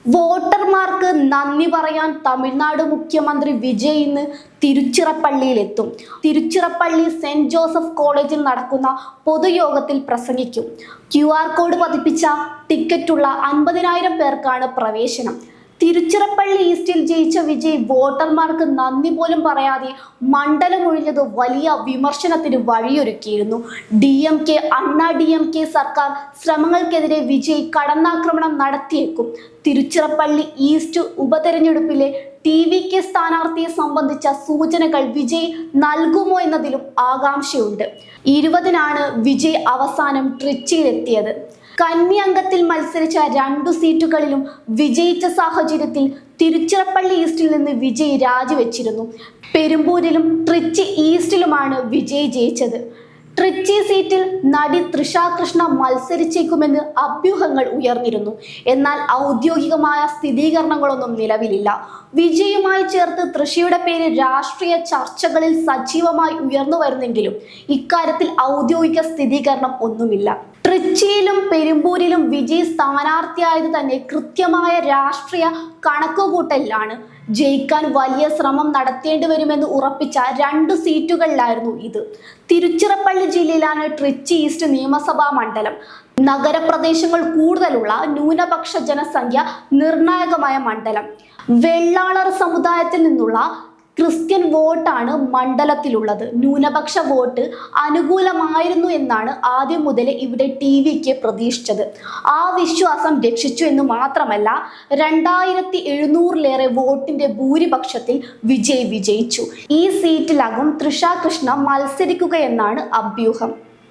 വോട്ടർമാർക്ക് നന്ദി പറയാൻ തമിഴ്നാട് മുഖ്യമന്ത്രി വിജയ് ഇന്ന് തിരുച്ചിറപ്പള്ളിയിലെത്തും. തിരുച്ചിറപ്പള്ളി സെന്റ് ജോസഫ് കോളേജിൽ നടക്കുന്ന പൊതുയോഗത്തിൽ പ്രസംഗിക്കും. QR കോഡ് പതിപ്പിച്ച ടിക്കറ്റുള്ള 50,000 പേർക്കാണ് പ്രവേശനം. തിരുച്ചിറപ്പള്ളി ഈസ്റ്റിൽ ജയിച്ച വിജയ് വോട്ടർമാർക്ക് നന്ദി പോലും പറയാതെ മണ്ഡലം ഒഴിഞ്ഞത് വലിയ വിമർശനത്തിന് വഴിയൊരുക്കിയിരുന്നു. DMK അണ്ണാ DMK സർക്കാർ ശ്രമങ്ങൾക്കെതിരെ വിജയ് കടന്നാക്രമണം നടത്തിയേക്കും. തിരുച്ചിറപ്പള്ളി ഈസ്റ്റ് ഉപതെരഞ്ഞെടുപ്പിലെ TVK സ്ഥാനാർത്ഥിയെ സംബന്ധിച്ച സൂചനകൾ വിജയ് നൽകുമോ എന്നതിലും ആകാംക്ഷയുണ്ട്. 20-നാണ് വിജയ് അവസാനം ട്രിച്ചിയിലെത്തിയത്. കന്നി അംഗത്തിൽ മത്സരിച്ച 2 സീറ്റുകളിലും വിജയിച്ച സാഹചര്യത്തിൽ തിരുച്ചിറപ്പള്ളി ഈസ്റ്റിൽ നിന്ന് വിജയ് രാജിവെച്ചിരുന്നു. പെരുമ്പൂരിലും ട്രിച്ചി ഈസ്റ്റിലുമാണ് വിജയ് ജയിച്ചത്. ട്രിച്ചി സീറ്റിൽ നടി തൃഷ കൃഷ്ണ മത്സരിച്ചേക്കുമെന്ന് അഭ്യൂഹങ്ങൾ ഉയർന്നിരുന്നു. എന്നാൽ ഔദ്യോഗികമായ സ്ഥിരീകരണങ്ങളൊന്നും നിലവിലില്ല. വിജയുമായി ചേർത്ത് തൃഷയുടെ പേര് രാഷ്ട്രീയ ചർച്ചകളിൽ സജീവമായി ഉയർന്നു വരുന്നെങ്കിലും ഇക്കാര്യത്തിൽ ഔദ്യോഗിക സ്ഥിരീകരണം ഒന്നുമില്ല. ട്രിച്ചിയിലും പെരുമ്പൂരിലും വിജയ് സ്ഥാനാർത്ഥിയായത് തന്നെ കൃത്യമായ രാഷ്ട്രീയ കണക്കുകൂട്ടലിലാണ്. ജയിക്കാൻ വലിയ ശ്രമം നടത്തേണ്ടി വരുമെന്ന് ഉറപ്പിച്ച 2 സീറ്റുകളിലായിരുന്നു ഇത്. തിരുച്ചിറപ്പള്ളി ജില്ലയിലാണ് ട്രിച്ചി ഈസ്റ്റ് നിയമസഭാ മണ്ഡലം. നഗരപ്രദേശങ്ങൾ കൂടുതലുള്ള ന്യൂനപക്ഷ ജനസംഖ്യ നിർണായകമായ മണ്ഡലം. വെള്ളാളർ സമുദായത്തിൽ നിന്നുള്ള ക്രിസ്ത്യൻ വോട്ടാണ് മണ്ഡലത്തിലുള്ളത്. ന്യൂനപക്ഷ വോട്ട് അനുകൂലമായിരുന്നു എന്നാണ് ആദ്യം മുതൽ ഇവിടെ TVK പ്രതീക്ഷിച്ചത്. ആ വിശ്വാസം രക്ഷിച്ചു എന്ന് മാത്രമല്ല, 2700-ലേറെ വോട്ടിന്റെ ഭൂരിപക്ഷത്തിൽ വിജയ് വിജയിച്ചു. ഈ സീറ്റിലാകും തൃഷ കൃഷ്ണ മത്സരിക്കുകയെന്നാണ് അഭ്യൂഹം.